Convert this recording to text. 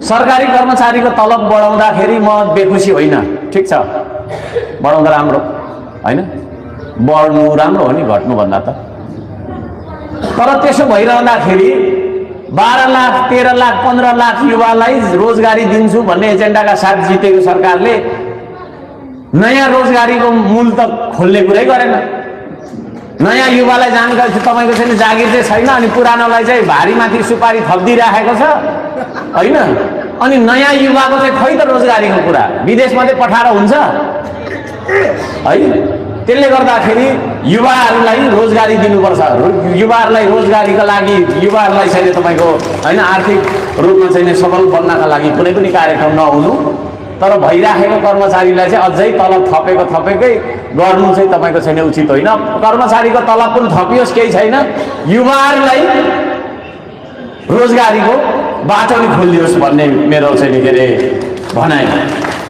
सरकारी कर्मचारीको तलब बढाउँदाखेरि म बेखुसी होइन, ठिक छ, बढाउँदा राम्रो होइन, बढ्नु राम्रो हो नि घट्नुभन्दा त। तर त्यसो भइरहँदाखेरि 12 लाख 13 लाख 15 लाख युवालाई रोजगारी दिन्छु भन्ने एजेन्डाका साथ जितेको सरकारले नयाँ रोजगारीको मूल त खोल्ने कुरै गरेन। नयाँ युवालाई जानकारी तपाईँको चाहिँ जागिर चाहिँ छैन, अनि पुरानोलाई चाहिँ भारीमाथि सुपारी थपिदिइराखेको छ होइन। अनि नयाँ युवाको चाहिँ खै त रोजगारीको कुरा, विदेशमा चाहिँ पठाएर हुन्छ है। त्यसले गर्दाखेरि युवाहरूलाई रोजगारी दिनुपर्छ। युवाहरूलाई रोजगारीका लागि युवाहरूलाई चाहिँ तपाईँको होइन आर्थिक रूपमा चाहिँ सबल बन्नका लागि कुनै पनि कार्यक्रम नहुनु, तर भइराखेको कर्मचारीलाई चाहिँ अझै तलब थपेकै गर्नु चाहिँ तपाईँको छैन उचित होइन। कर्मचारीको तलब पनि थपियोस् केही छैन, युवाहरूलाई रोजगारीको बाटो नि खोलिदियोस् भन्ने मेरो चाहिँ के अरे भनाइ।